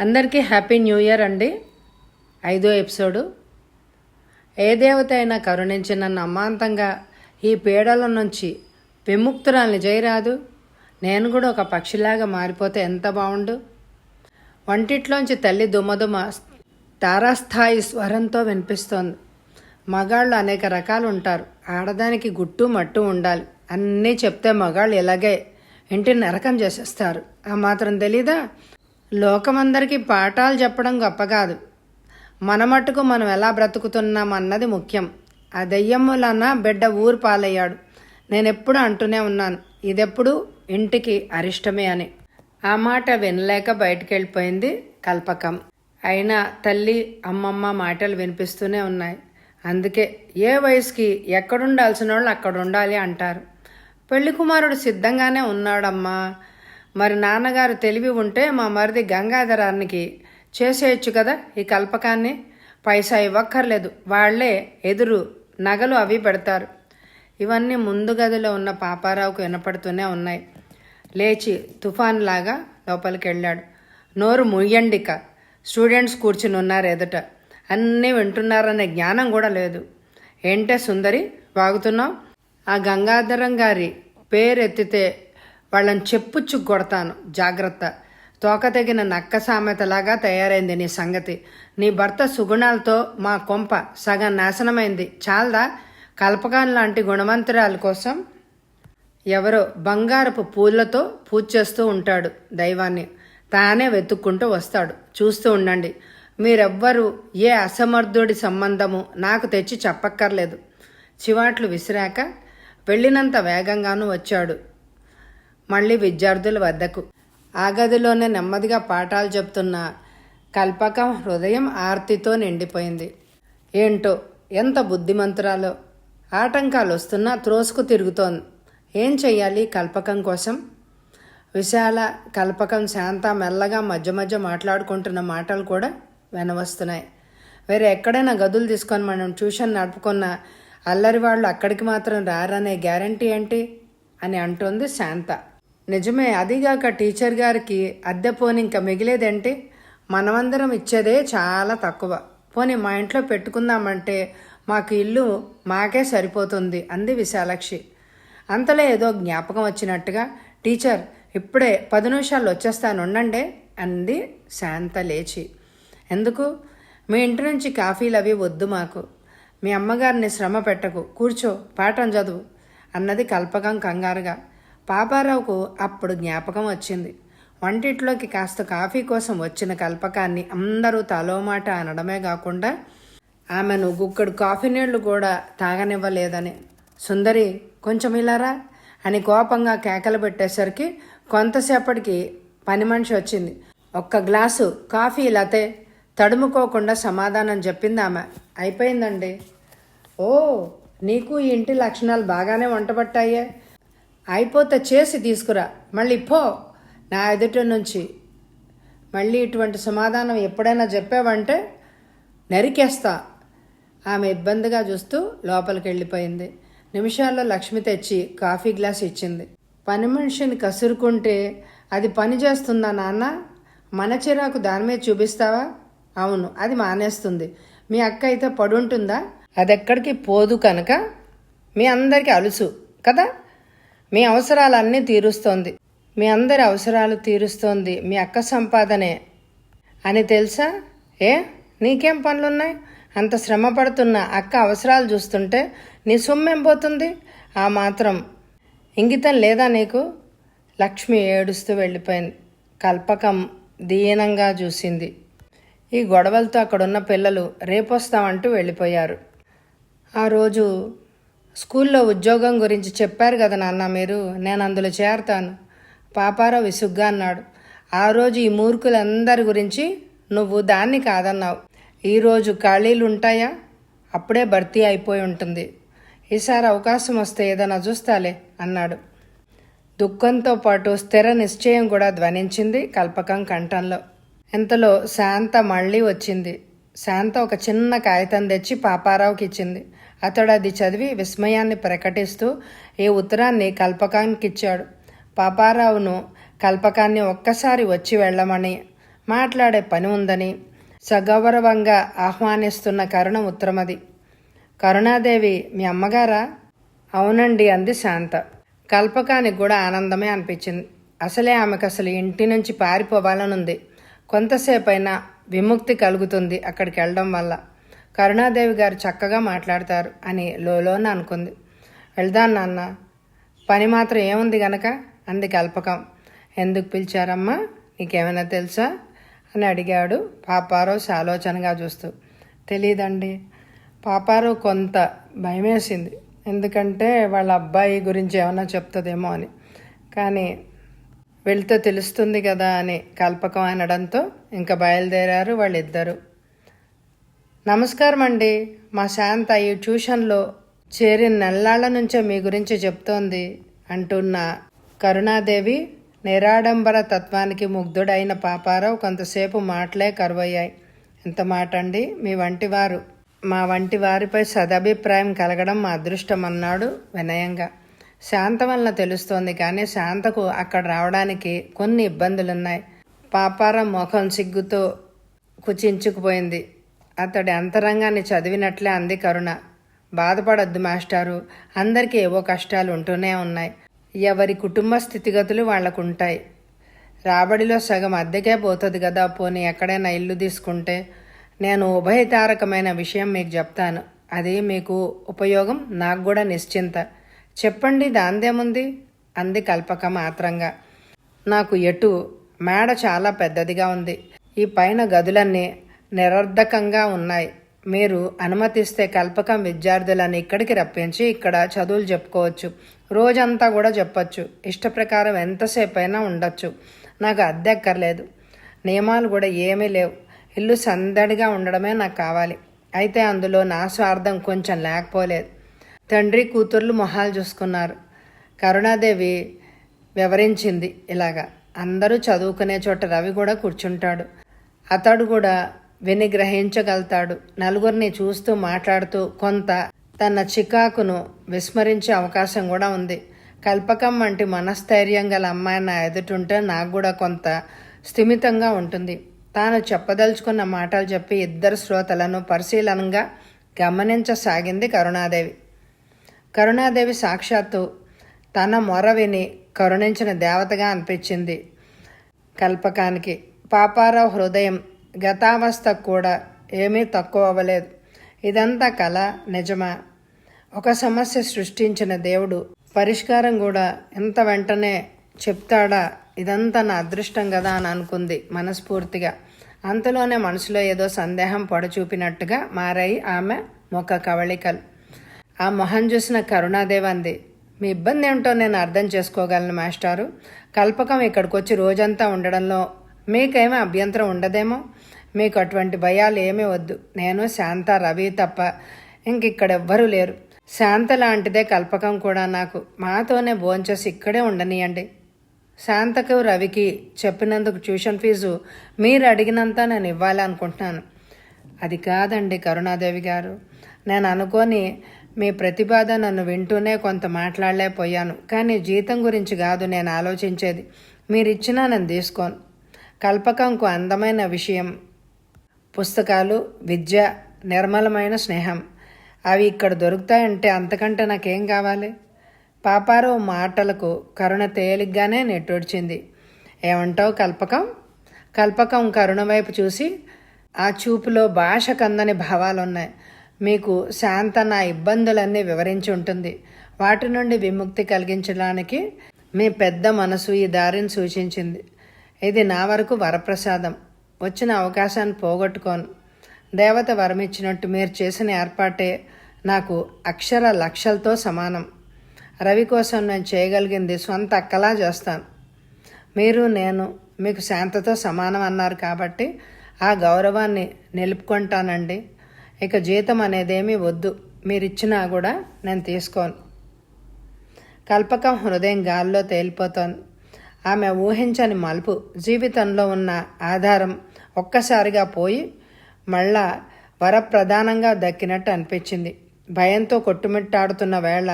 అందరికీ happy new year అండి. 5వ ఎపిసోడు. ఏ దేవత అయినా కరుణించి నన్ను అమాంతంగా ఈ పీడల నుంచి విముక్తురాల్ని చేయరాదు. నేను కూడా ఒక పక్షిలాగా మారిపోతే ఎంత బాగుండు. వంటిట్లోంచి తల్లి దుమదుమ తారాస్థాయి స్వరంతో వినిపిస్తోంది. మగాళ్ళు అనేక రకాలు ఉంటారు. ఆడదానికి గుట్టు మట్టు ఉండాలి. అన్నీ చెప్తే మగాళ్ళు ఇలాగే ఇంటిని నరకం చేసేస్తారు. ఆ మాత్రం తెలీదా? లోకమందరికీ పాఠాలు చెప్పడం గొప్ప కాదు, మన మట్టుకు మనం ఎలా బ్రతుకుతున్నాం అన్నది ముఖ్యం. ఆ దెయ్యమ్ములన్న బిడ్డ ఊరు పాలయ్యాడు. నేనెప్పుడు అంటూనే ఉన్నాను, ఇదెప్పుడు ఇంటికి అరిష్టమే అని. ఆ మాట వినలేక బయటికి వెళ్ళిపోయింది కల్పకం. అయినా తల్లి అమ్మమ్మ మాటలు వినిపిస్తూనే ఉన్నాయి. అందుకే ఏ వయసుకి ఎక్కడుండాల్సిన వాళ్ళు అక్కడ ఉండాలి అంటారు. పెళ్లి కుమారుడు సిద్ధంగానే ఉన్నాడమ్మా. మరి నాన్నగారు తెలివి ఉంటే మా మరిది గంగాధరానికి చేసేయచ్చు కదా ఈ కల్పకాన్ని. పైసా ఇవ్వక్కర్లేదు, వాళ్లే ఎదురు నగలు అవి పెడతారు. ఇవన్నీ ముందు గదిలో ఉన్న పాపారావుకు వినపడుతూనే ఉన్నాయి. లేచి తుఫాన్ లాగా లోపలికి వెళ్ళాడు. నోరు ముయ్యండిక. స్టూడెంట్స్ కూర్చుని ఉన్నారు ఎదుట. అన్నీ వింటున్నారనే జ్ఞానం కూడా లేదు. ఏంటే సుందరి వాగుతున్నావు? ఆ గంగాధరం గారి పేరెత్తితే వాళ్ళని చెప్పుచ్చు కొడతాను, జాగ్రత్త. తోక తెగిన నక్క సామెతలాగా తయారైంది నీ సంగతి. నీ భర్త సుగుణాలతో మా కొంప సగం నాశనమైంది. చాలదా? కల్పకాన్ లాంటి గుణవంతురాల కోసం ఎవరో బంగారపు పూలతో పూజ చేస్తూ ఉంటాడు దైవాన్ని. తానే వెతుక్కుంటూ వస్తాడు. చూస్తూ ఉండండి. మీరెవ్వరూ ఏ అసమర్థుడి సంబంధము నాకు తెచ్చి చెప్పక్కర్లేదు. చివాట్లు విసిరాక వెళ్ళినంత వేగంగానూ వచ్చాడు మళ్ళీ విద్యార్థుల వద్దకు. ఆ గదిలోనే నెమ్మదిగా పాఠాలు చెప్తున్న కల్పకం హృదయం ఆర్తితో నిండిపోయింది. ఏంటో ఎంత బుద్ధిమంతురాలో. ఆటంకాలు వస్తున్నా త్రోసుకు తిరుగుతోంది. ఏం చెయ్యాలి కల్పకం కోసం? విశాల, కల్పకం, శాంత మెల్లగా మధ్య మధ్య మాట్లాడుకుంటున్న మాటలు కూడా వినవస్తున్నాయి. వేరే ఎక్కడైనా గదులు తీసుకొని మనం ట్యూషన్ నడుపుకున్న అల్లరి వాళ్ళు అక్కడికి మాత్రం రారనే గ్యారంటీ ఏంటి అని అంటోంది శాంత. నిజమే, అదిగాక టీచర్ గారికి అద్దె పోని ఇంకా మిగిలేదేంటి? మనమందరం ఇచ్చేదే చాలా తక్కువ. పోనీ మా ఇంట్లో పెట్టుకుందామంటే మాకు ఇల్లు మాకే సరిపోతుంది అంది విశాలాక్షి. అంతలో ఏదో జ్ఞాపకం వచ్చినట్టుగా, టీచర్ ఇప్పుడే 10 నిమిషాలు వచ్చేస్తాను ఉండండి అంది శాంత లేచి. ఎందుకు? మీ ఇంటి నుంచి కాఫీలు అవి వద్దు మాకు. మీ అమ్మగారిని శ్రమ పెట్టకు, కూర్చో, పాఠం చదువు అన్నది కల్పకం కంగారుగా. పాపారావుకు అప్పుడు జ్ఞాపకం వచ్చింది. వంటిట్లోకి కాస్త కాఫీ కోసం వచ్చిన కల్పకాన్ని అందరూ తలోమాట అనడమే కాకుండా ఆమెను గుక్కడు కాఫీ నీళ్లు కూడా తాగనివ్వలేదని. సుందరి కొంచెం ఇలారా అని కోపంగా కేకలు పెట్టేసరికి కొంతసేపటికి పని మనిషి వచ్చింది. ఒక్క గ్లాసు కాఫీ ఇలాతే తడుముకోకుండా సమాధానం చెప్పింది ఆమె. అయిపోయిందండి. ఓ, నీకు ఈ ఇంటి లక్షణాలు బాగానే వంటబట్టాయే. అయిపోతే చేసి తీసుకురా, మళ్ళీ పో నా ఎదుట నుంచి. మళ్ళీ ఇటువంటి సమాధానం ఎప్పుడైనా చెప్పావంటే నరికేస్తా. ఆమె ఇబ్బందిగా చూస్తూ లోపలికి వెళ్ళిపోయింది. నిమిషాల్లో లక్ష్మి తెచ్చి కాఫీ గ్లాస్ ఇచ్చింది. పని మనిషిని కసురుకుంటే అది పని చేస్తుందా నాన్న? మన చిరాకు దాని మీద చూపిస్తావా? అవును, అది మానేస్తుంది. మీ అక్క అయితే పడుంటుందా? అదెక్కడికి పోదు కనుక మీ అందరికీ అలుసు కదా. మీ అవసరాలన్నీ తీరుస్తోంది. మీ అందరి అవసరాలు తీరుస్తోంది మీ అక్క సంపాదనే అని తెలుసా? ఏ, నీకేం పనులున్నాయి? అంత శ్రమ పడుతున్న అక్క అవసరాలు చూస్తుంటే నీ సొమ్మేం పోతుంది? ఆ మాత్రం ఇంగితం లేదా నీకు? లక్ష్మి ఏడుస్తూ వెళ్ళిపోయింది. కల్పకం దీనంగా చూసింది. ఈ గొడవలతో అక్కడున్న పిల్లలు రేపొస్తామంటూ వెళ్ళిపోయారు. ఆ రోజు స్కూల్లో ఉద్యోగం గురించి చెప్పారు కదా నాన్న మీరు, నేను అందులో చేరతాను. పాపారావు విసుగ్గా అన్నాడు. ఆ రోజు ఈ మూర్ఖులందరి గురించి నువ్వు దాన్ని కాదన్నావు. ఈరోజు ఖాళీలు ఉంటాయా? అప్పుడే భర్తీ అయిపోయి ఉంటుంది. ఈసారి అవకాశం వస్తే ఏదైనా చూస్తాలే అన్నాడు. దుఃఖంతో పాటు స్థిర నిశ్చయం కూడా ధ్వనించింది కల్పకం కంఠంలో. ఇంతలో శాంత మళ్ళీ వచ్చింది. శాంత ఒక చిన్న కాగితం తెచ్చి పాపారావుకి ఇచ్చింది. అతడు అది చదివి విస్మయాన్ని ప్రకటిస్తూ ఈ ఉత్తరాన్ని కల్పకానికి ఇచ్చాడు. పాపారావును కల్పకాన్ని ఒక్కసారి వచ్చి వెళ్ళమని మాట్లాడే పని ఉందని సగౌరవంగా ఆహ్వానిస్తున్న కరుణ ఉత్తరమది. కరుణాదేవి మీ అమ్మగారా? అవునండి అంది శాంత. కల్పకానికి కూడా ఆనందమే అనిపించింది. అసలే ఆమెకు అసలు ఇంటి నుంచి పారిపోవాలనుంది. కొంతసేపైనా విముక్తి కలుగుతుంది అక్కడికి వెళ్ళడం వల్ల. కరుణాదేవి గారు చక్కగా మాట్లాడతారు అని లోలోన అనుకుంది. వెళ్దాం నాన్న, పని మాత్రం ఏముంది గనక అంది కల్పకం. ఎందుకు పిలిచారమ్మా, నీకేమైనా తెలుసా అని అడిగాడు పాపారావు సాలోచనగా చూస్తూ. తెలీదండి. పాపారావు కొంత భయమేసింది, ఎందుకంటే వాళ్ళ అబ్బాయి గురించి ఏమన్నా చెప్తుందేమో అని. కానీ వెళ్తే తెలుస్తుంది కదా అని కల్పకం అనడంతో ఇంకా బయలుదేరారు వాళ్ళిద్దరూ. నమస్కారం అండి, మా శాంత ఈ ట్యూషన్లో చేరిన నెల్లాళ్ల నుంచే మీ గురించి చెప్తోంది అంటున్న కరుణాదేవి నిరాడంబర తత్వానికి ముగ్ధుడైన పాపారావు కొంతసేపు మాటలే కరువయ్యాయి. ఎంత మాట అండి, మా వంటి వారిపై సదభిప్రాయం కలగడం మా అదృష్టం అన్నాడు వినయంగా. శాంత వలన తెలుస్తోంది, కానీ శాంతకు అక్కడ రావడానికి కొన్ని ఇబ్బందులున్నాయి. పాపారావు ముఖం సిగ్గుతో కుచించుకుపోయింది. అతడి అంతరంగాన్ని చదివినట్లే అంది కరుణ. బాధపడొద్దు మాస్టారు, అందరికీ ఏవో కష్టాలు ఉంటూనే ఉన్నాయి. ఎవరి కుటుంబ స్థితిగతులు వాళ్లకుంటాయి. రాబడిలో సగం అద్దెకే పోతుంది కదా, పోనీ ఎక్కడైనా ఇల్లు తీసుకుంటే. నేను ఉభయతారకమైన విషయం మీకు చెప్తాను, అది మీకు ఉపయోగం, నాకు కూడా నిశ్చింత. చెప్పండి, దాందేముంది అంది కల్పక మాత్రంగా. నాకు ఎటు మేడ చాలా పెద్దదిగా ఉంది. ఈ పైన గదులన్నీ నిరర్ధకంగా ఉన్నాయి. మీరు అనుమతిస్తే కల్పకం విద్యార్థులను ఇక్కడికి రప్పించి ఇక్కడ చదువులు చెప్పుకోవచ్చు. రోజంతా కూడా చెప్పచ్చు. ఇష్టప్రకారం ఎంతసేపు అయినా ఉండొచ్చు. నాకు అద్దె అక్కర్లేదు, నియమాలు కూడా ఏమీ లేవు. ఇల్లు సందడిగా ఉండడమే నాకు కావాలి. అయితే అందులో నా స్వార్థం కొంచెం లేకపోలేదు. తండ్రి కూతుర్లు మొహాలు చూసుకున్నారు. కరుణాదేవి వివరించింది ఇలాగా. అందరూ చదువుకునే చోట రవి కూడా కూర్చుంటాడు. అతడు కూడా విని గ్రహించగలుగుతాడు. నలుగురిని చూస్తూ మాట్లాడుతూ కొంత తన చికాకును విస్మరించే అవకాశం కూడా ఉంది. కల్పకం వంటి మనస్థైర్యం గల అమ్మాయి నా ఎదుటుంటే నాకు కూడా కొంత స్థిమితంగా ఉంటుంది. తాను చెప్పదలుచుకున్న మాటలు చెప్పి ఇద్దరు శ్రోతలను పరిశీలనంగా గమనించసాగింది కరుణాదేవి. కరుణాదేవి సాక్షాత్తు తన మొర విని కరుణించిన దేవతగా అనిపించింది కల్పకానికి. పాపారావు హృదయం గతావస్థకు కూడా ఏమీ తక్కువ అవ్వలేదు. ఇదంతా కళ, నిజమా? ఒక సమస్య సృష్టించిన దేవుడు పరిష్కారం కూడా ఎంత వెంటనే చెప్తాడా? ఇదంతా నా అదృష్టం కదా అని అనుకుంది మనస్ఫూర్తిగా. అంతలోనే మనసులో ఏదో సందేహం పొడచూపినట్టుగా మారాయి ఆమె ముఖ కవళికలు. ఆ మొహం చూసిన కరుణాదేవి అంది, మీ ఇబ్బంది ఏమిటో నేను అర్థం చేసుకోగలను మాస్టారు. కల్పకం ఇక్కడికి వచ్చి రోజంతా ఉండడంలో మీకేమీ అభ్యంతరం ఉండదేమో. మీకు అటువంటి భయాలు ఏమీ వద్దు. నేను, శాంత, రవి తప్ప ఇంకిక్కడెవ్వరూ లేరు. శాంత లాంటిదే కల్పకం కూడా నాకు. మాతోనే భోంచేసి ఇక్కడే ఉండనియండి. శాంతకు, రవికి చెప్పినందుకు ట్యూషన్ ఫీజు మీరు అడిగినంత నేను ఇవ్వాలనుకుంటున్నాను. అది కాదండి కరుణాదేవి గారు, నేను అనుకోని మీ ప్రతిపాద నన్ను వింటూనే కొంత మాట్లాడలేకపోయాను. కానీ జీతం గురించి కాదు నేను ఆలోచించేది. మీరిచ్చినా నేను తీసుకోను. కల్పకంకు అందమైన విషయం పుస్తకాలు, విద్య, నిర్మలమైన స్నేహం. అవి ఇక్కడ దొరుకుతాయంటే అంతకంటే నాకేం కావాలి? పాపారావు మాటలకు కరుణ తేలిగ్గానే నెట్టొడిచింది. ఏమంటావు కల్పకం? కల్పకం కరుణ వైపు చూసి, ఆ చూపులో భాష కందని భావాలున్నాయి. మీకు శాంత నా ఇబ్బందులన్నీ వివరించి ఉంటుంది. వాటి నుండి విముక్తి కలిగించడానికి మీ పెద్ద మనసు ఈ దారిని సూచించింది. ఇది నా వరకు వరప్రసాదం. వచ్చిన అవకాశాన్ని పోగొట్టుకోను. దేవత వరమిచ్చినట్టు మీరు చేసిన ఏర్పాటే నాకు అక్షర లక్షలతో సమానం. రవి కోసం నేను చేయగలిగింది సొంత అక్కలా చేస్తాను. మీరు, నేను మీకు శాంతతో సమానం అన్నారు కాబట్టి ఆ గౌరవాన్ని నిలుపుకుంటానండి. ఇక జీతం అనేదేమీ వద్దు. మీరిచ్చినా కూడా నేను తీసుకోను. కల్పకం హృదయం గాల్లో తేలిపోతోంది. ఆమె ఊహించని మలుపు. జీవితంలో ఉన్న ఆధారం ఒక్కసారిగా పోయి మళ్ళా వరప్రధానంగా దక్కినట్టు అనిపించింది. భయంతో కొట్టుమిట్టాడుతున్న వేళ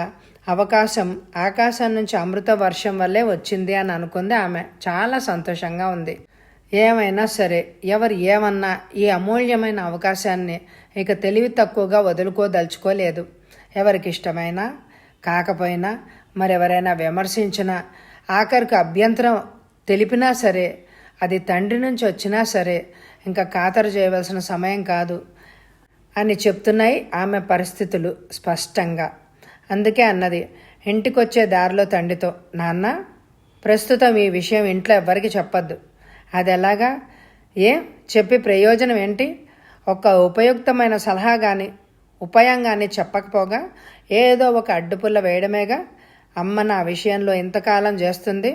అవకాశం ఆకాశం నుంచి అమృత వర్షం వల్లే వచ్చింది అని అనుకుంది ఆమె. చాలా సంతోషంగా ఉంది. ఏమైనా సరే ఎవరు ఏమన్నా ఈ అమూల్యమైన అవకాశాన్ని ఇక తెలివి తక్కువగా వదులుకోదలుచుకోలేదు. ఎవరికి ఇష్టమైనా కాకపోయినా మరెవరైనా విమర్శించినా ఆఖరికి అభ్యంతరం తెలిపినా సరే అది తండ్రి నుంచి వచ్చినా సరే ఇంకా ఖాతరు చేయవలసిన సమయం కాదు అని చెప్తున్నాయి ఆమె పరిస్థితులు స్పష్టంగా. అందుకే అన్నది ఇంటికొచ్చే దారిలో తండ్రితో, నాన్న ప్రస్తుతం ఈ విషయం ఇంట్లో ఎవ్వరికి చెప్పొద్దు. అది ఎలాగా? చెప్పి ప్రయోజనం ఏంటి? ఒక ఉపయుక్తమైన సలహా కానీ ఉపాయం కానీ చెప్పకపోగా ఏదో ఒక అడ్డుపుల్ల వేయడమేగా. అమ్మ నా విషయంలో ఇంతకాలం చేస్తుంది.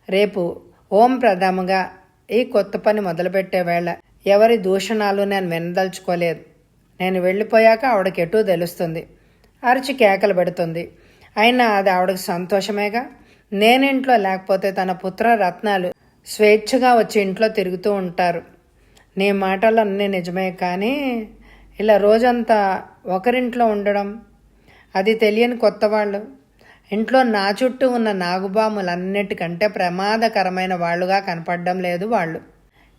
రేపు ఓం ప్రథముగా ఈ కొత్త పని మొదలుపెట్టే వేళ ఎవరి దూషణాలు నేను వినదలుచుకోలేదు. నేను వెళ్ళిపోయాక ఆవిడకి ఎటూ తెలుస్తుంది. అరిచి కేకలు పెడుతుంది. అయినా అది ఆవిడకి సంతోషమేగా. నేనింట్లో లేకపోతే తన పుత్ర రత్నాలు స్వేచ్ఛగా వచ్చి ఇంట్లో తిరుగుతూ ఉంటారు. నీ మాటలు అన్నీ నిజమే, కానీ ఇలా రోజంతా ఒకరింట్లో ఉండడం, అది తెలియని కొత్త వాళ్ళు, ఇంట్లో నా చుట్టూ ఉన్న నాగుబాములన్నిటికంటే ప్రమాదకరమైన వాళ్ళుగా కనపడడం లేదు వాళ్ళు.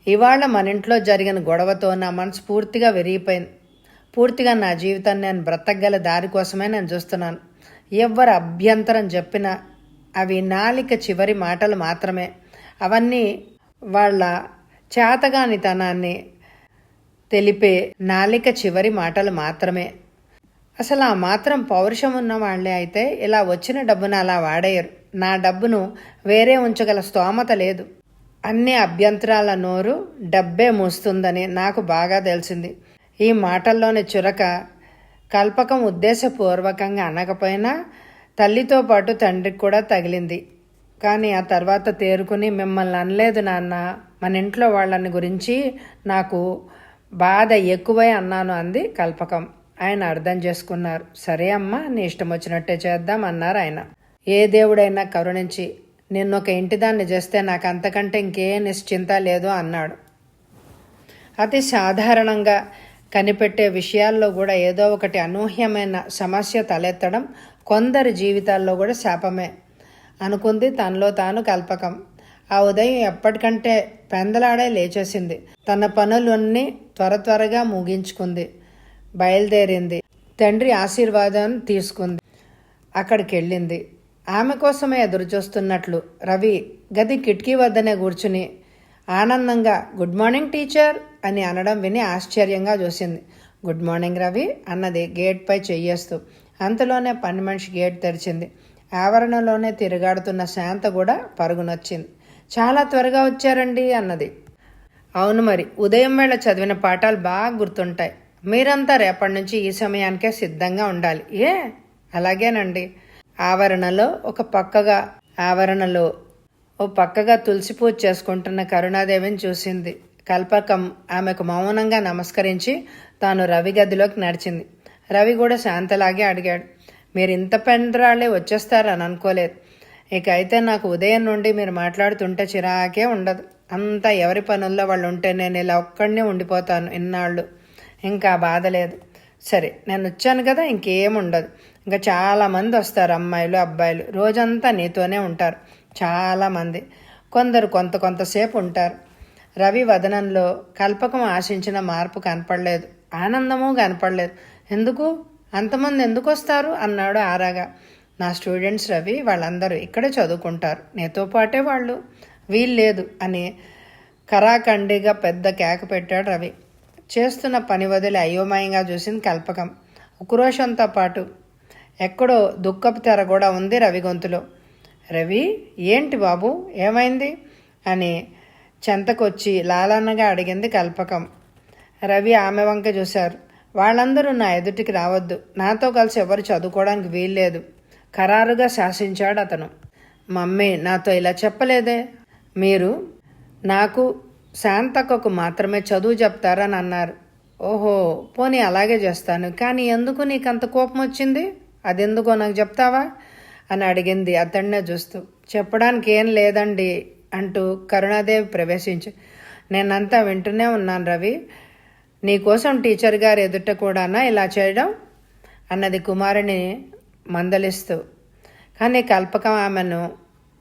ఇవాళ మన ఇంట్లో జరిగిన గొడవతో నా మనసు పూర్తిగా విరిగిపోయింది. పూర్తిగా నా జీవితాన్ని నేను బ్రతకగల దారి కోసమే నేను చూస్తున్నాను. ఎవ్వరు అభ్యంతరం చెప్పినా అవి నాలిక చివరి మాటలు మాత్రమే. అవన్నీ వాళ్ళ చేతగానితనాన్ని తెలిపే నాలిక చివరి మాటలు మాత్రమే. అసలు ఆ మాత్రం పౌరుషం ఉన్న వాళ్లే అయితే ఇలా వచ్చిన డబ్బును అలా వాడేయరు. నా డబ్బును వేరే ఉంచగల స్తోమత లేదు. అన్ని అభ్యంతరాల నోరు డబ్బే మూస్తుందని నాకు బాగా తెలిసింది. ఈ మాటల్లోని చురక కల్పకం ఉద్దేశపూర్వకంగా అనకపోయినా తల్లితో పాటు తండ్రికి కూడా తగిలింది. కానీ ఆ తర్వాత తేరుకుని, మిమ్మల్ని అనలేదు నాన్న, మన ఇంట్లో వాళ్ళని గురించి నాకు బాధ ఎక్కువై అన్నాను అంది కల్పకం. ఆయన అర్థం చేసుకున్నారు. సరే అమ్మా, నీ ఇష్టం వచ్చినట్టే చేద్దాం అన్నారు ఆయన. ఏ దేవుడైనా కరుణించి నిన్నొక ఇంటిదాన్ని చేస్తే నాకు అంతకంటే ఇంకే నిశ్చింత లేదు అన్నాడు. అతి సాధారణంగా కనిపెట్టే విషయాల్లో కూడా ఏదో ఒకటి అనూహ్యమైన సమస్య తలెత్తడం కొందరి జీవితాల్లో కూడా శాపమే అనుకుంది తనలో తాను కల్పకం. ఆ ఉదయం ఎప్పటికంటే పెందలాడే లేచేసింది. తన పనులన్నీ త్వరగా ముగించుకుంది. బయలుదేరింది. తండ్రి ఆశీర్వాదం తీసుకుంది. అక్కడికి వెళ్ళింది. ఆమె కోసమే ఎదురు చూస్తున్నట్లు రవి గది కిటికీ వద్దనే కూర్చుని ఆనందంగా గుడ్ మార్నింగ్ టీచర్ అని అనడం విని ఆశ్చర్యంగా చూసింది. గుడ్ మార్నింగ్ రవి అన్నది గేట్పై చెయ్యేస్తూ. అంతలోనే పని మనిషి గేట్ తెరిచింది. ఆవరణలోనే తిరుగాడుతున్న శాంత కూడా పరుగునొచ్చింది. చాలా త్వరగా వచ్చారండి అన్నది. అవును మరి, ఉదయం వేళ చదివిన పాఠాలు బాగా గుర్తుంటాయి. మీరంతా రేపటి నుంచి ఈ సమయానికే సిద్ధంగా ఉండాలి. అలాగేనండి. ఆవరణలో ఓ పక్కగా తులసి పూజ చేసుకుంటున్న కరుణాదేవిని చూసింది. కల్పకం ఆమెకు మౌనంగా నమస్కరించి తాను రవి గదిలోకి నడిచింది. రవి కూడా శాంతలాగే అడిగాడు, మీరు ఇంత పెందరాళ్లే వచ్చేస్తారని అనుకోలేదు. ఇక అయితే నాకు ఉదయం నుండి మీరు మాట్లాడుతుంటే చిరాకే ఉండదు. అంతా ఎవరి పనుల్లో వాళ్ళు ఉంటే నేను ఇలా ఒక్కడినే ఉండిపోతాను ఇన్నాళ్ళు. ఇంకా బాధ లేదు. సరే, నేను వచ్చాను కదా, ఇంకేముండదు. ఇంకా చాలామంది వస్తారు, అమ్మాయిలు అబ్బాయిలు. రోజంతా నీతోనే ఉంటారు చాలామంది. కొందరు కొంతసేపు ఉంటారు. రవి వదనంలో కల్పకం ఆశించిన మార్పు కనపడలేదు, ఆనందము కనపడలేదు. ఎందుకు అంతమంది ఎందుకు వస్తారు అన్నాడు ఆరాగా. నా స్టూడెంట్స్ రవి, వాళ్ళందరూ ఇక్కడే చదువుకుంటారు, నీతో పాటే వాళ్ళు. వీల్లేదు అని కరాఖండిగా పెద్ద కేక పెట్టాడు రవి. చేస్తున్న పని వదిలి అయోమయంగా చూసింది కల్పకం. ఉక్రోషంతో పాటు ఎక్కడో దుఃఖపు తెర కూడా ఉంది రవి గొంతులో. రవి, ఏంటి బాబు, ఏమైంది అని చెంతకొచ్చి లాలన్నగా అడిగింది కల్పకం. రవి ఆమె వంక చూశారు. వాళ్ళందరూ నా ఎదుటికి రావద్దు, నాతో కలిసి ఎవరు చదువుకోవడానికి వీల్లేదు ఖరారుగా శాసించాడు అతను. మమ్మీ నాతో ఇలా చెప్పలేదే. మీరు నాకు శాంతక్కకు మాత్రమే చదువు చెప్తారని అన్నారు. ఓహో, పోనీ అలాగే చేస్తాను. కానీ ఎందుకు నీకంత కోపం వచ్చింది? అదెందుకో నాకు చెప్తావా అని అడిగింది అతన్నే చూస్తూ. చెప్పడానికి ఏం లేదండి అంటూ కరుణాదేవి ప్రవేశించి, నేనంతా వింటూనే ఉన్నాను రవి. నీకోసం టీచర్ గారు ఎదుట కూడానా ఇలా చేయడం అన్నది కుమారుని మందలిస్తూ. కానీ కల్పకం ఆమెను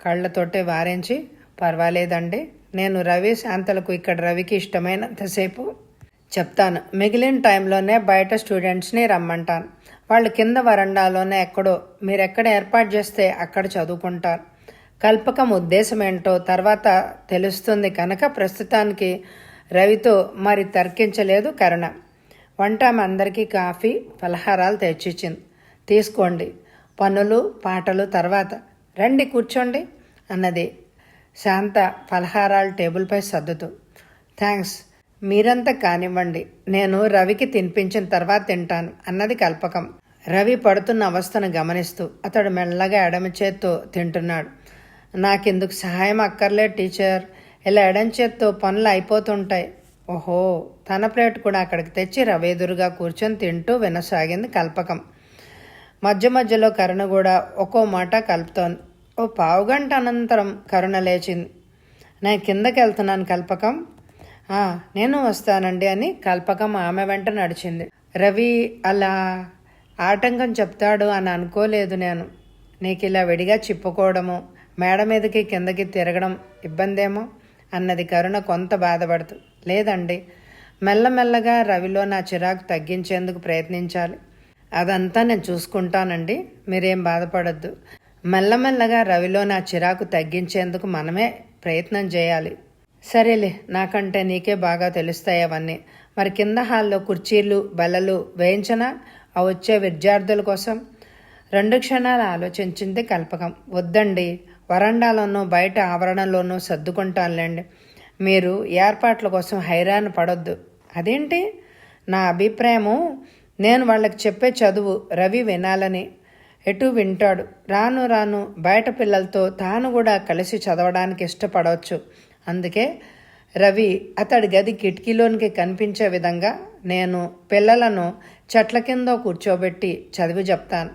కళ్ళతోటే వారించి, పర్వాలేదండి నేను రవి శాంతలకు ఇక్కడ రవికి ఇష్టమైనంతసేపు చెప్తాను. మిగిలిన టైంలోనే బయట స్టూడెంట్స్ని రమ్మంటాను. వాళ్ళు కింద వరండాలోనే ఎక్కడో మీరెక్కడ ఏర్పాటు చేస్తే అక్కడ చదువుకుంటారు. కల్పకం ఉద్దేశం ఏంటో తర్వాత తెలుస్తుంది కనుక ప్రస్తుతానికి రవితో మరి తర్కించలేదు కరుణ. వంట అందరికీ కాఫీ పలహారాలు తెచ్చిచ్చింది. తీసుకోండి, పనులు పాటలు తర్వాత, రండి కూర్చోండి అన్నది శాంత పలహారాలు టేబుల్పై సర్దుతూ. థ్యాంక్స్, మీరంతా కానివ్వండి, నేను రవికి తినిపించిన తర్వాత తింటాను అన్నది కల్పకం. రవి పడుతున్న అవస్థను గమనిస్తూ అతడు మెల్లగా ఎడమ చేత్తో తింటున్నాడు. నాకెందుకు సహాయం అక్కర్లేదు టీచర్, ఇలా ఎడం చేత్తో పనులు అయిపోతుంటాయి. ఓహో, తన ప్లేట్ కూడా అక్కడికి తెచ్చి రవి ఎదురుగా కూర్చొని తింటూ వినసాగింది కల్పకం. మధ్య మధ్యలో కరుణ కూడా ఒక్కో మాట కలుపుతోంది. ఓ పావుగంట అనంతరం కరుణ లేచింది. నేను కిందకి వెళ్తున్నాను కల్పకం. నేను వస్తానండి అని కల్పకం ఆమె వెంట నడిచింది. రవి అలా ఆటంకం చెప్తాడు అని అనుకోలేదు నేను. నీకు ఇలా విడిగా చిప్పుకోవడము, మేడ మీదకి కిందకి తిరగడం ఇబ్బందేమో అన్నది కరుణ కొంత బాధపడుతూ. లేదండి, మెల్లమెల్లగా రవిలో నా చిరాకు తగ్గించేందుకు ప్రయత్నించాలి. అదంతా నేను చూసుకుంటానండి, మీరేం బాధపడద్దు. మెల్లమెల్లగా రవిలో నా చిరాకు తగ్గించేందుకు మనమే ప్రయత్నం చేయాలి. సరేలే, నాకంటే నీకే బాగా తెలుస్తాయి అవన్నీ. మరి కింద హాల్లో కుర్చీలు బల్లలు వేయించనా ఆ వచ్చే విద్యార్థుల కోసం? 2 క్షణాలు ఆలోచించింది కల్పకం. వద్దండి, వరండాలోనూ బయట ఆవరణలోనూ సర్దుకుంటానులేండి. మీరు ఏర్పాట్ల కోసం హైరాణ పడొద్దు. అదేంటి? నా అభిప్రాయము, నేను వాళ్ళకి చెప్పే చదువు రవి వినాలని. ఎటు వింటాడు. రాను రాను బయట పిల్లలతో తాను కూడా కలిసి చదవడానికి ఇష్టపడవచ్చు. అందుకే రవి అతడి గది కిటికీలోనికి కనిపించే విధంగా నేను పిల్లలను చెట్ల కింద కూర్చోబెట్టి చదివి చెప్తాను.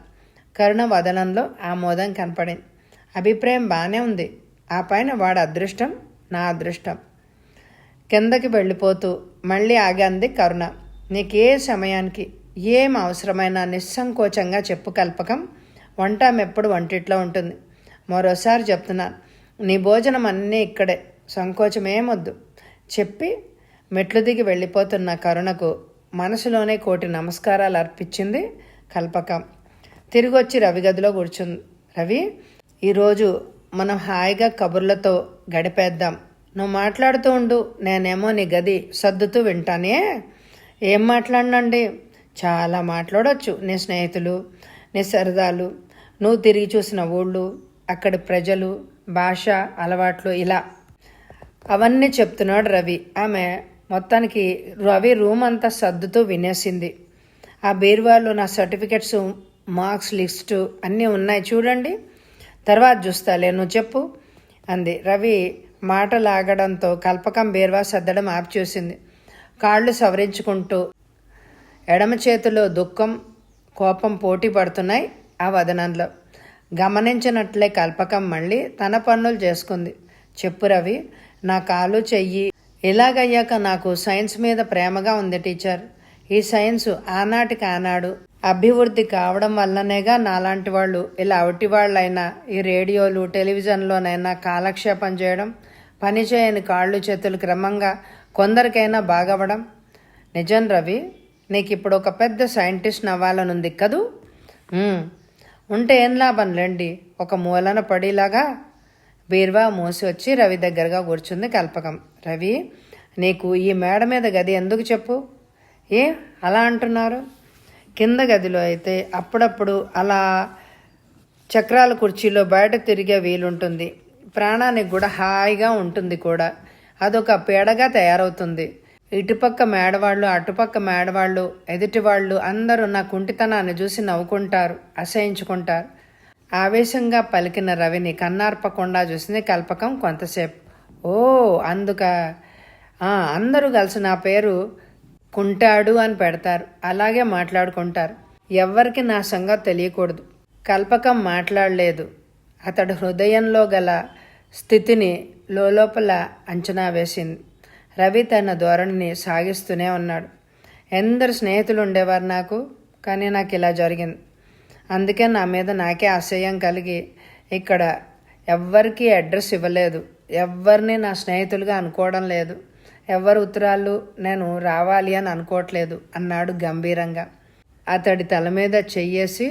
కరుణ వదనంలో ఆమోదం కనపడింది. అభిప్రాయం బాగానే ఉంది. ఆ పైన వాడి అదృష్టం నా అదృష్టం. కిందకి వెళ్ళిపోతూ మళ్ళీ ఆగాంది కరుణ. నీకే సమయానికి ఏం అవసరమైనా నిస్సంకోచంగా చెప్పు కల్పకం. వంట ఎప్పుడు వంటిట్లో ఉంటుంది. మరోసారి చెప్తున్నాను, నీ భోజనం అన్నీ ఇక్కడే, సంకోచమేమొద్దు చెప్పి మెట్లు దిగి వెళ్ళిపోతున్న కరుణకు మనసులోనే కోటి నమస్కారాలు అర్పించింది కల్పకం. తిరిగొచ్చి రవి గదిలో కూర్చుంది. రవి, ఈరోజు మనం హాయిగా కబుర్లతో గడిపేద్దాం. నువ్వు మాట్లాడుతూ ఉండు, నేనేమో నీ గది సర్దుతూ వింటానే. ఏం మాట్లాడినండి? చాలా మాట్లాడవచ్చు. నీ స్నేహితులు, నీ సరదాలు, నువ్వు తిరిగి చూసిన ఊళ్ళు, అక్కడి ప్రజలు, భాష, అలవాట్లు, ఇలా అవన్నీ చెప్తున్నాడు రవి. ఆమె మొత్తానికి రవి రూమ్ అంతా సర్దుతూ వినేసింది. ఆ బీరువాలో నా సర్టిఫికెట్స్, మార్క్స్ లిస్టు అన్నీ ఉన్నాయి చూడండి, తర్వాత చూస్తాలే, నువ్వు చెప్పు అంది. రవి మాటలాగడంతో కల్పకం బీరువా సర్దడం ఆపి చూసింది. కాళ్ళు సవరించుకుంటూ ఎడమ చేతిలో దుఃఖం కోపం పోటీ పడుతున్నాయి ఆ వదనంలో. గమనించినట్లే కల్పకం మళ్ళీ తన పనులు చేసుకుంది. చెప్పు రవి, నా కాలు చెయ్యి ఇలాగయ్యాక నాకు సైన్స్ మీద ప్రేమగా ఉంది టీచర్. ఈ సైన్స్ ఆనాటికి ఆనాడు అభివృద్ధి కావడం వల్లనేగా నాలాంటి వాళ్ళు ఇలా అవిటి వాళ్ళైనా ఈ రేడియోలు టెలివిజన్లోనైనా కాలక్షేపం చేయడం, పని చేయని కాళ్ళు చేతులు క్రమంగా కొందరికైనా బాగవడం. నిజం రవి, నీకు ఇప్పుడు ఒక పెద్ద సైంటిస్ట్ అవ్వాలనుంది కదూ? ఉంటే ఏం లాభం లేండి, ఒక మూలన పడిలాగా. బీర్వా మూసి వచ్చి రవి దగ్గరగా కూర్చుంది కల్పకం. రవి, నీకు ఈ మేడ మీద గది ఎందుకు చెప్పు? ఏ అలా అంటున్నారు? కింద గదిలో అయితే అప్పుడప్పుడు అలా చక్రాల కుర్చీలో బయట తిరిగే వీలుంటుంది. ప్రాణానికి కూడా హాయిగా ఉంటుంది కూడా. అదొక పీడగా తయారవుతుంది. ఇటుపక్క మేడవాళ్ళు, అటుపక్క మేడవాళ్ళు, ఎదుటివాళ్ళు అందరూ నా కుంటితనాన్ని చూసి నవ్వుకుంటారు, అసహించుకుంటారు. ఆవేశంగా పలికిన రవిని కన్నార్పకుండా చూసింది కల్పకం కొంతసేపు. ఓ అందుక అందరూ కలిసి నా పేరు కుంటాడు అని పెడతారు, అలాగే మాట్లాడుకుంటారు. ఎవ్వరికి నా సంగతి తెలియకూడదు. కల్పకం మాట్లాడలేదు. అతడు హృదయంలో గల స్థితిని లోపల అంచనా వేసింది. రవి తన ధోరణిని సాగిస్తూనే ఉన్నాడు. ఎందరు స్నేహితులు ఉండేవారు నాకు, కానీ నాకు ఇలా జరిగింది. అందుకే నా మీద నాకే అసహ్యం కలిగి ఇక్కడ ఎవ్వరికీ అడ్రస్ ఇవ్వలేదు. ఎవరిని నా స్నేహితులుగా అనుకోవడం లేదు. ఎవరి ఉత్తరాలు నేను రావాలి అని అనుకోవట్లేదు అన్నాడు గంభీరంగా. అతడి తల మీద చెయ్యేసి,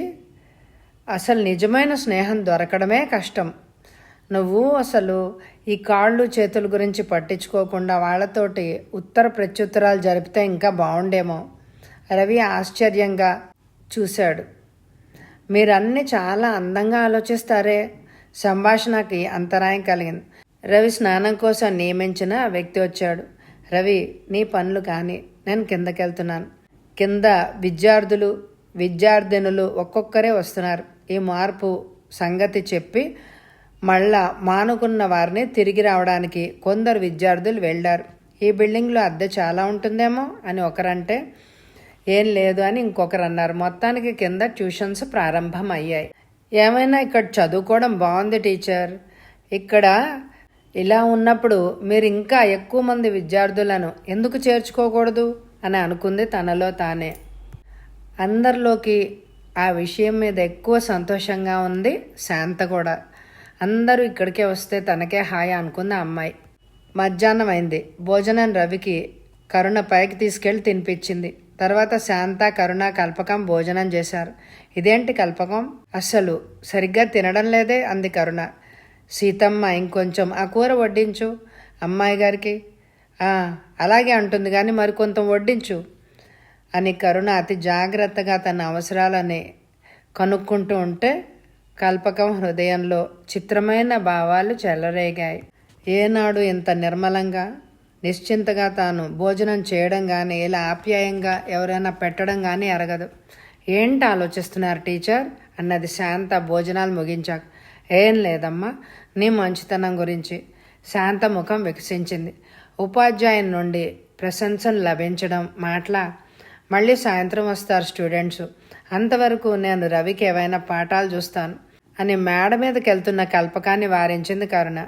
అసలు నిజమైన స్నేహం దొరకడమే కష్టం. నువ్వు అసలు ఈ కాళ్ళు చేతుల గురించి పట్టించుకోకుండా వాళ్ళతోటి ఉత్తర ప్రత్యుత్తరాలు జరిపితే ఇంకా బాగుండేమో. రవి ఆశ్చర్యంగా చూశాడు. మీరన్నీ చాలా అందంగా ఆలోచిస్తారే. సంభాషణకి అంతరాయం కలిగింది. రవి స్నానం కోసం నియమించిన వ్యక్తి వచ్చాడు. రవి, నీ పనులు కానీ, నేను కిందకెళ్తున్నాను. కింద విద్యార్థినులు ఒక్కొక్కరే వస్తున్నారు. ఈ మార్పు సంగతి చెప్పి మళ్ళా మానుకున్న వారిని తిరిగి రావడానికి కొందరు విద్యార్థులు వెళ్ళారు. ఈ బిల్డింగ్లో అద్దె చాలా ఉంటుందేమో అని ఒకరంటే, ఏం లేదు అని ఇంకొకరు అన్నారు. మొత్తానికి కింద ట్యూషన్స్ ప్రారంభం అయ్యాయి. ఏమైనా ఇక్కడ చదువుకోవడం బాగుంది టీచర్. ఇక్కడ ఇలా ఉన్నప్పుడు మీరు ఇంకా ఎక్కువ మంది విద్యార్థులను ఎందుకు చేర్చుకోకూడదు అని అనుకుంది తనలో తానే. అందరిలోకి ఆ విషయం మీద ఎక్కువ సంతోషంగా ఉంది శాంత కూడా. అందరూ ఇక్కడికే వస్తే తనకే హాయి అనుకుంది ఆ అమ్మాయి. మధ్యాహ్నం అయింది. భోజనం రవికి కరుణ పైకి తీసుకెళ్లి తినిపించింది. తర్వాత శాంత, కరుణ కల్పకం భోజనం చేశారు. ఇదేంటి కల్పకం, అస్సలు సరిగ్గా తినడం లేదే అంది కరుణ. సీతమ్మ, ఇంకొంచెం ఆ కూర వడ్డించు అమ్మాయి గారికి. అలాగే అంటుంది కానీ మరికొంత వడ్డించు అని కరుణ అతి జాగ్రత్తగా తన అవసరాలని కనుక్కుంటూ ఉంటే కల్పకం హృదయంలో చిత్రమైన భావాలు చెలరేగాయి. ఏనాడు ఇంత నిర్మలంగా నిశ్చింతగా తాను భోజనం చేయడం కానీ, ఇలా ఆప్యాయంగా ఎవరైనా పెట్టడం కానీ ఎరగదు. ఏంటి ఆలోచిస్తున్నారు టీచర్ అన్నది శాంత భోజనాలు ముగించాక. ఏం లేదమ్మా, నీ మంచితనం గురించి. శాంత ముఖం వికసించింది. ఉపాధ్యాయుని నుండి ప్రశంసలు లభించడం మాటలా. మళ్ళీ సాయంత్రం వస్తారు స్టూడెంట్స్. అంతవరకు నేను రవికి ఏవైనా పాఠాలు చూస్తాను అని మేడ మీదకి వెళ్తున్న కల్పకాన్ని వారించింది కరుణ.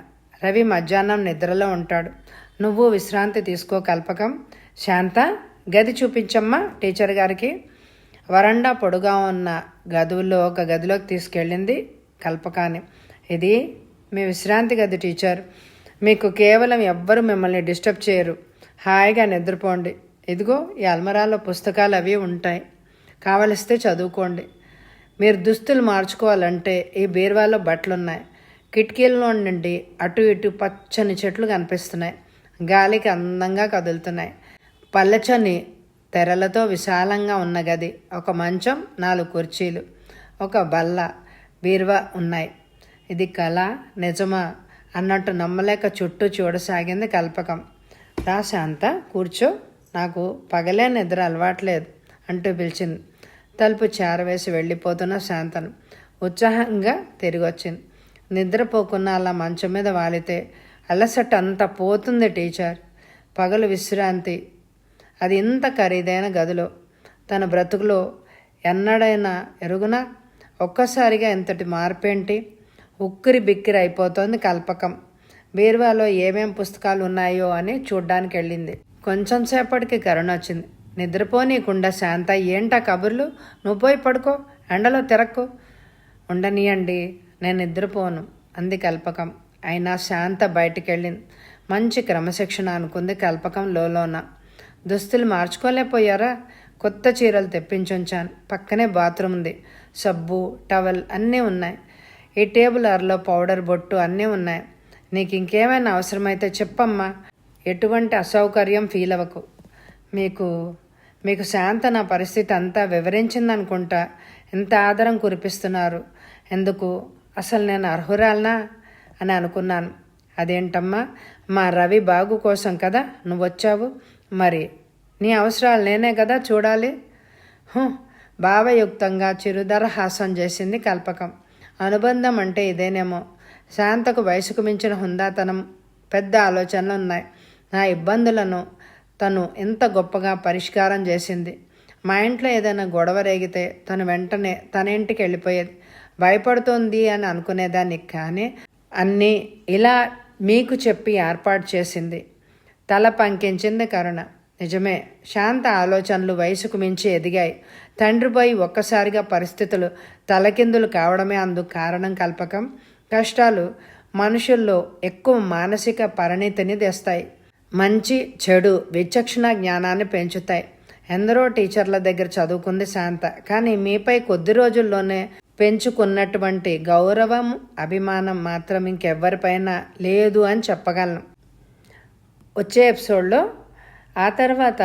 రవి మధ్యాహ్నం నిద్రలో ఉంటాడు. నువ్వు విశ్రాంతి తీసుకో కల్పకం. శాంత, గది చూపించమ్మా టీచర్ గారికి. వరండా పొడుగా ఉన్న గదుల్లో ఒక గదిలోకి తీసుకెళ్ళింది కల్పకాన్ని. ఇది మీ విశ్రాంతి గది టీచర్. మీకు కేవలం ఎవ్వరూ మిమ్మల్ని డిస్టర్బ్ చేయరు. హాయిగా నిద్రపోండి. ఇదిగో ఈ అల్మరాలో పుస్తకాలు అవి ఉంటాయి, కావలిస్తే చదువుకోండి. మీరు దుస్తులు మార్చుకోవాలంటే ఈ బీరువాలో బట్టలున్నాయి. కిటికీల్లో నుండి అటు ఇటు పచ్చని చెట్లు కనిపిస్తున్నాయి. గాలికి అందంగా కదులుతున్నాయి. పల్లెచని తెరలతో విశాలంగా ఉన్న గది. ఒక మంచం, 4 కుర్చీలు, ఒక బల్ల, బీరువా ఉన్నాయి. ఇది కళ నిజమా అన్నట్టు నమ్మలేక చుట్టూ చూడసాగింది కల్పకం. రా శాంత, కూర్చో, నాకు పగలే నిద్ర అలవాట్లేదు అంటూ పిలిచింది. తలుపు చేరవేసి వెళ్ళిపోతున్న శాంతను ఉత్సాహంగా తిరిగి వచ్చింది. నిద్రపోకున్న అలా మంచం మీద వాలితే అలసట అంతా పోతుంది టీచర్. పగలు విశ్రాంతి, అది ఇంత ఖరీదైన గదిలో. తన బ్రతుకులో ఎన్నడైనా ఎరుగునా ఒక్కసారిగా ఇంతటి మార్పేంటి? ఉక్కిరి బిక్కిరి అయిపోతోంది కల్పకం. బీరువాలో ఏమేం పుస్తకాలు ఉన్నాయో అని చూడ్డానికి వెళ్ళింది. కొంచెం సేపటికి కరుణ వచ్చింది. నిద్రపోనీకుండా శాంత, ఏంటా కబుర్లు? నువ్వు పోయి పడుకో, ఎండలో తిరక్కు. ఉండనీయండి, నేను నిద్రపోను అంది కల్పకం. అయినా శాంత బయటికి వెళ్ళింది. మంచి క్రమశిక్షణ అనుకుంది కల్పకం లోన. దుస్తులు మార్చుకోలేకపోయారా? కొత్త చీరలు తెప్పించుంచాను. పక్కనే బాత్రూమ్ ఉంది. సబ్బు, టవల్ అన్నీ ఉన్నాయి. ఈ టేబుల్ అరలో పౌడర్, బొట్టు అన్నీ ఉన్నాయి. నీకు ఇంకేమైనా అవసరమైతే చెప్పమ్మా. ఎటువంటి అసౌకర్యం ఫీల్ అవ్వకు. మీకు శాంత నా పరిస్థితి అంతా వివరించిందనుకుంటా. ఎంత ఆదరం కురిపిస్తున్నారు. ఎందుకు? అసలు నేను అర్హురాలనా అని అనుకున్నాను. అదేంటమ్మా, మా రవి బాగు కోసం కదా నువ్వు వచ్చావు. మరి నీ అవసరాలు నేనే కదా చూడాలి. భావయుక్తంగా చిరుదరహాసం చేసింది కల్పకం. అనుబంధం అంటే ఇదేనేమో. శాంతకు వయసుకు మించిన హుందాతనం, పెద్ద ఆలోచనలు ఉన్నాయి. నా ఇబ్బందులను తను ఎంత గొప్పగా పరిష్కారం చేసింది. మా ఇంట్లో ఏదైనా గొడవ రేగితే తను వెంటనే తన ఇంటికి వెళ్ళిపోయేది. భయపడుతోంది అని అనుకునేదాన్ని, కానీ అన్నీ ఇలా మీకు చెప్పి ఏర్పాటు చేసింది. తల పంకించింది కరుణ. నిజమే, శాంత ఆలోచనలు వయసుకు మించి ఎదిగాయి. తండ్రిపోయి ఒక్కసారిగా పరిస్థితులు తలకిందులు కావడమే అందుకు కారణం కల్పకం. కష్టాలు మనుషుల్లో ఎక్కువ మానసిక పరిణితిని తెస్తాయి. మంచి చెడు విచక్షణ జ్ఞానాన్ని పెంచుతాయి. ఎందరో టీచర్ల దగ్గర చదువుకుంది శాంత, కానీ మీపై కొద్ది రోజుల్లోనే పెంచుకున్నటువంటి గౌరవం, అభిమానం మాత్రం ఇంకెవ్వరిపైన లేదు అని చెప్పగలను. వచ్చే ఎపిసోడ్లో ఆ తర్వాత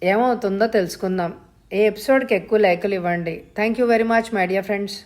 ఏమవుతుందో తెలుసుకుందాం. ఈ ఎపిసోడ్కి ఎక్కువ లైకులు ఇవ్వండి. Thank you very much my dear friends.